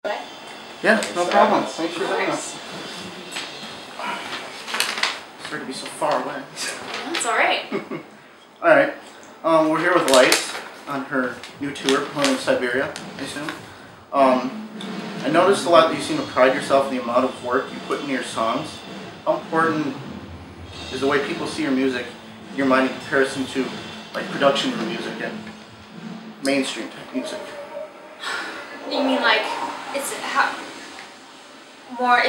Yeah, no problem. Thanks for having us. Sorry to be so far away. That's alright. Alright. We're here with Lights on her new tour, playing in Siberia, I assume. I noticed a lot that you seem to pride yourself in the amount of work you put into your songs. How important is the way people see your music in your mind in comparison to like production of your music and mainstream type music? You mean like, is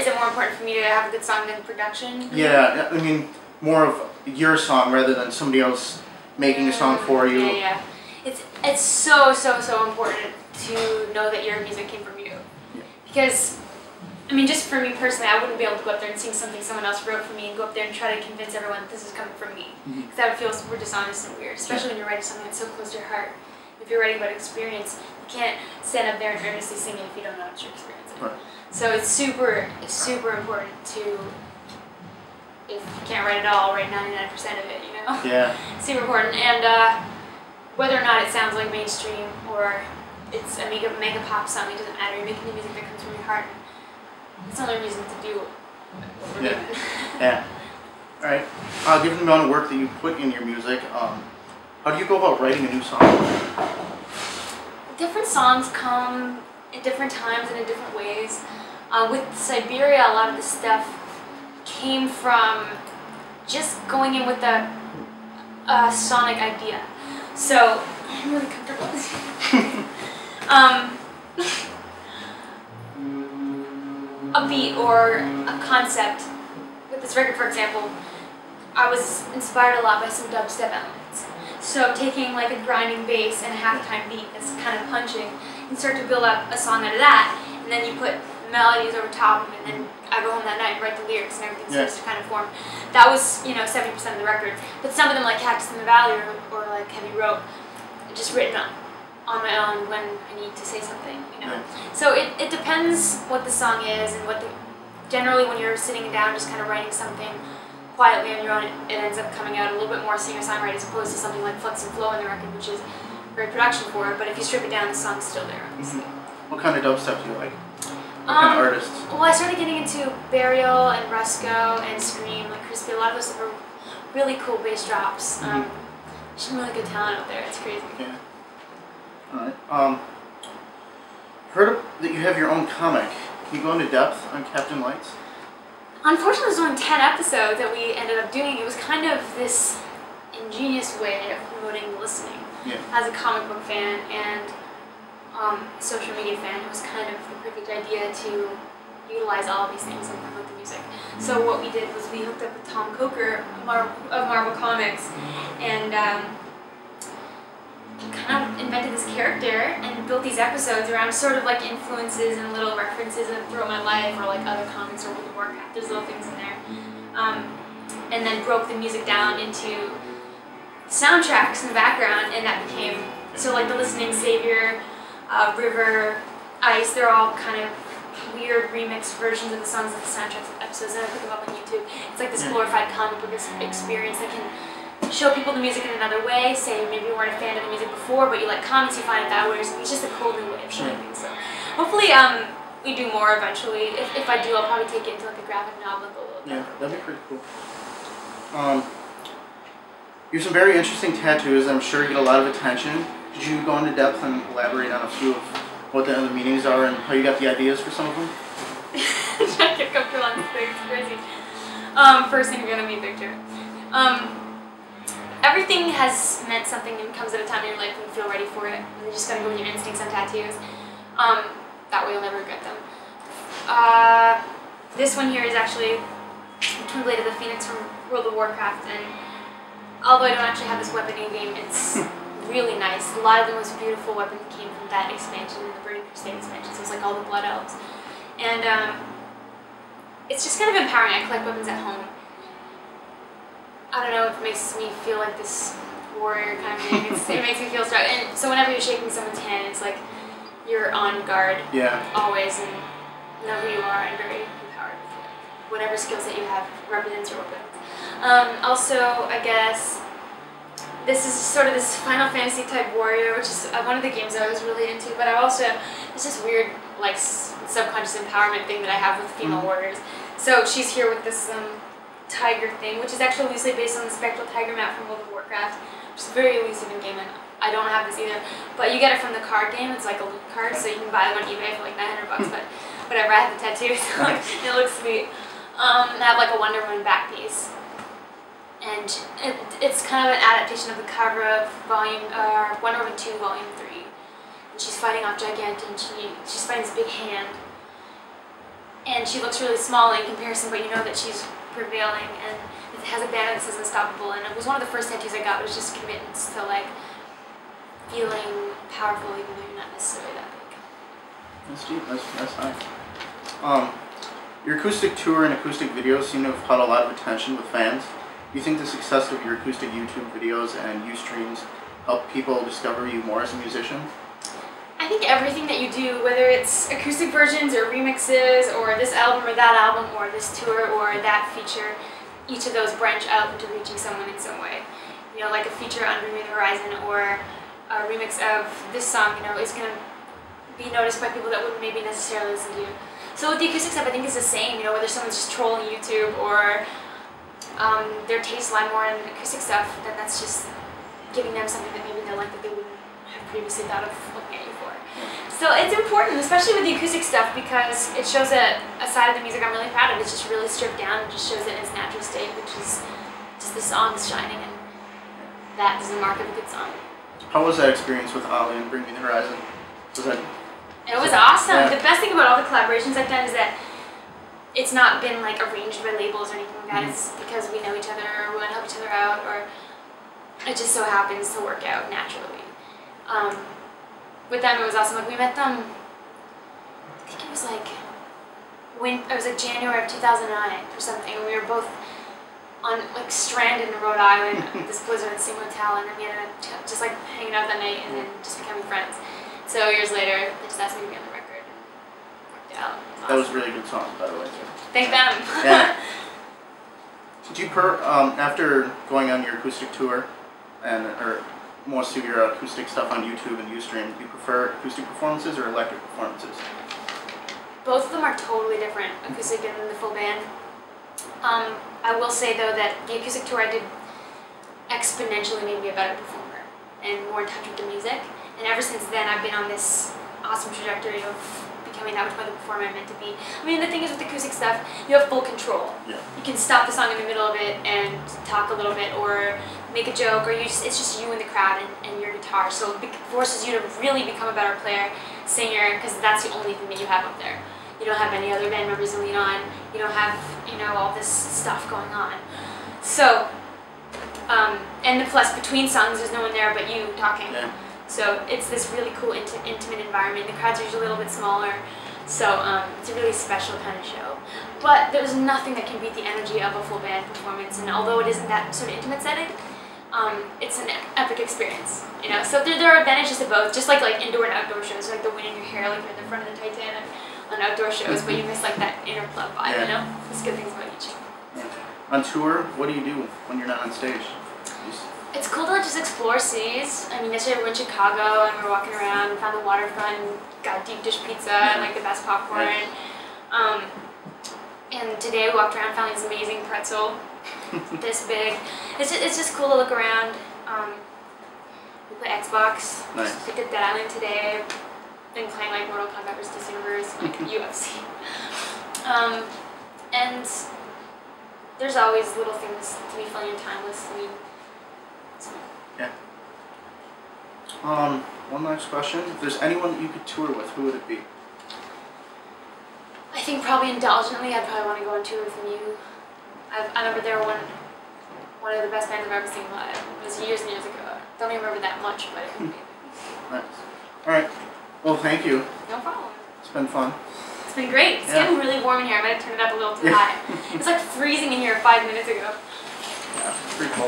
it more important for me to have a good song than production? Yeah, I mean more of your song rather than somebody else making a song for you. Yeah. It's so important to know that your music came from you. Yeah. Because, I mean, just for me personally, I wouldn't be able to go up there and sing something someone else wrote for me and go up there and try to convince everyone that this is coming from me. Because that would feel super dishonest and weird, especially when you're writing something that's so close to your heart. If you're writing about experience, you can't stand up there and earnestly sing it if you don't know what you're experiencing. Right. So it's super important to, if you can't write it all, write 99% of it, you know? Yeah. Super important. And whether or not it sounds like mainstream or it's a mega pop song, it doesn't matter. You're making the music that comes from your heart. It's the only reason to do what we're doing. Yeah. Alright. Given the amount of work that you put in your music, how do you go about writing a new song? Different songs come at different times and in different ways. With Siberia, a lot of the stuff came from just going in with a sonic idea. So, I'm really comfortable. A beat or a concept. With this record, for example, I was inspired a lot by some dubstep elements. So taking like a grinding bass and a halftime beat that's kind of punching, and start to build up a song out of that, and then you put melodies over top of it, and then I go home that night and write the lyrics and everything starts to kind of form. That was, 70% of the record. But some of them, like Cactus in the Valley or like Heavy Rope, just written on my own when I need to say something, So it depends what the song is and generally when you're sitting down just kind of writing something quietly on your own, it ends up coming out a little bit more singer-songwriter as opposed to something like Flex and Flow in the record, which is very production forward, but if you strip it down, the song's still there, obviously. What kind of dubstep do you like? What kind of artists? Well, I started getting into Burial and Rusco and Scream, like Crispy. A lot of those are really cool bass drops. There's some really good talent out there. It's crazy. Yeah. Alright. Heard that you have your own comic. Can you go into depth on Captain Lights? Unfortunately, there's only 10 episodes that we ended up doing. It was kind of this ingenious way of promoting listening. Yeah. As a comic book fan and social media fan, it was kind of the perfect idea to utilize all of these things and promote the music. So what we did was we hooked up with Tom Coker of Marvel Comics and kind of invented this character and built these episodes around sort of like influences and little references throughout my life or like other comics or World of Warcraft. There's little things in there. And then broke the music down into soundtracks in the background, and that became, so like The Listening Savior, River, Ice, they're all kind of weird remixed versions of the songs of the soundtracks of episodes, and I put them up on YouTube. It's like this glorified comic book experience that can show people the music in another way. Say maybe you weren't a fan of the music before, but you like comics, you find it that way. It's just a cool new way of showing things. So hopefully we do more eventually. If I do, I'll probably take it into like a graphic novel. Yeah, that'd be pretty cool. You have some very interesting tattoos. I'm sure you get a lot of attention. Could you go into depth and elaborate on a few of what the meanings are and how you got the ideas for some of them? I get comfortable on this thing. It's crazy. First thing you're gonna meet Victor. Everything has meant something and comes at a time in your life when you feel ready for it. And you just gotta go with your instincts on tattoos. That way you'll never regret them. This one here is actually the Twin Blade of the Phoenix from World of Warcraft, and although I don't actually have this weapon in game, it's really nice. A lot of the most beautiful weapons came from that expansion, the Burning Crusade expansion, so it's like all the Blood Elves. And it's just kind of empowering. I collect weapons at home. I don't know, it makes me feel like this warrior kind of thing. It makes me feel strong. And so whenever you're shaking someone's hand, it's like you're on guard always and know who you are and very empowered. Whatever skills that you have represents your weapons. Also, I guess this is sort of this Final Fantasy type warrior, which is one of the games I was really into. But I also, it's this weird like subconscious empowerment thing that I have with female warriors. So she's here with this tiger thing, which is actually loosely based on the spectral tiger map from World of Warcraft, which is very elusive in game. I don't have this either, but you get it from the card game. It's like a loot card, so you can buy them on eBay for like $900. But whatever, I have the tattoo, so it looks sweet. I have like a Wonder Woman back piece, and it's kind of an adaptation of the cover of Wonder Woman 2 Volume 3. And she's fighting off Giganta, and she's fighting this big hand, and she looks really small in comparison, but you know that she's prevailing, and it has a banner that says unstoppable. And it was one of the first tattoos I got. It was just commitments to like feeling powerful even though you're not necessarily that big. That's deep. That's nice. Your acoustic tour and acoustic videos seem to have caught a lot of attention with fans. Do you think the success of your acoustic YouTube videos and Ustreams help people discover you more as a musician? I think everything that you do, whether it's acoustic versions or remixes or this album or that album or this tour or that feature, each of those branch out into reaching someone in some way. You know, like a feature on Bring Me the Horizon or a remix of this song, you know, is going to be noticed by people that wouldn't maybe necessarily listen to you. So with the acoustic stuff, I think it's the same, you know, whether someone's just trolling YouTube or their taste lie more in acoustic stuff, then that's just giving them something that maybe they like that they wouldn't have previously thought of looking at you for. So it's important, especially with the acoustic stuff, because it shows a side of the music I'm really proud of. It's just really stripped down and just shows it in its natural state, which is just the songs shining, and that is the mark of a good song. How was that experience with Ali and Bring Me the Horizon? It was awesome. Yeah. The best thing about all the collaborations I've done is that it's not been like arranged by labels or anything like that. It's because we know each other or we want to help each other out, or it just so happens to work out naturally. With them it was awesome. Like we met them, I think it was like January of 2009 or something, and we were both stranded in Rhode Island at this blizzard at the same hotel, and then we ended up just like hanging out that night and then just becoming friends. So years later, they just asked me to be on the record. Worked out. Awesome. That was a really good song, by the way. Too. Thank them. Yeah. Did you after going on your acoustic tour, or most of your acoustic stuff on YouTube and Ustream, do you prefer acoustic performances or electric performances? Both of them are totally different, acoustic and the full band. I will say though that the acoustic tour I did exponentially made me a better performer and more in touch with the music. And ever since then, I've been on this awesome trajectory of becoming that much more the performer I'm meant to be. I mean, the thing is with acoustic stuff, you have full control. Yeah. You can stop the song in the middle of it and talk a little bit, or make a joke, or it's just you and the crowd and your guitar. So it forces you to really become a better player, singer, because that's the only thing that you have up there. You don't have any other band members to lean on. You don't have, you know, all this stuff going on. So, and the plus between songs, there's no one there but you talking. Yeah. So it's this really cool intimate environment. The crowds are usually a little bit smaller, so it's a really special kind of show. But there's nothing that can beat the energy of a full band performance, and although it isn't that sort of intimate setting, it's an epic experience, you know. So there are advantages to both, just like indoor and outdoor shows, like the wind in your hair, like you're in the front of the Titanic on outdoor shows, but you miss like that inner club vibe, you know. There's good things about each. Yeah. On tour, what do you do when you're not on stage? It's cool to just explore cities. I mean, yesterday we were in Chicago and we were walking around and found the waterfront and got deep dish pizza and like the best popcorn. And today we walked around and found this amazing pretzel, this big. It's just cool to look around. We play Xbox. Nice. Picked up Dead Island today. Been playing like Mortal Kombat vs. Universe, like UFC. And there's always little things to be filling your time with. I mean, yeah. One last question. If there's anyone that you could tour with, who would it be? I think probably indulgently, I'd probably want to go on tour with you. I remember they were one of the best bands I've ever seen live. It was years and years ago. Don't even remember that much, but it was amazing. Nice. Alright. Well, thank you. No problem. It's been fun. It's been great. It's getting really warm in here. I might have turned it up a little too high. It was like freezing in here 5 minutes ago. Yeah, it's pretty cold.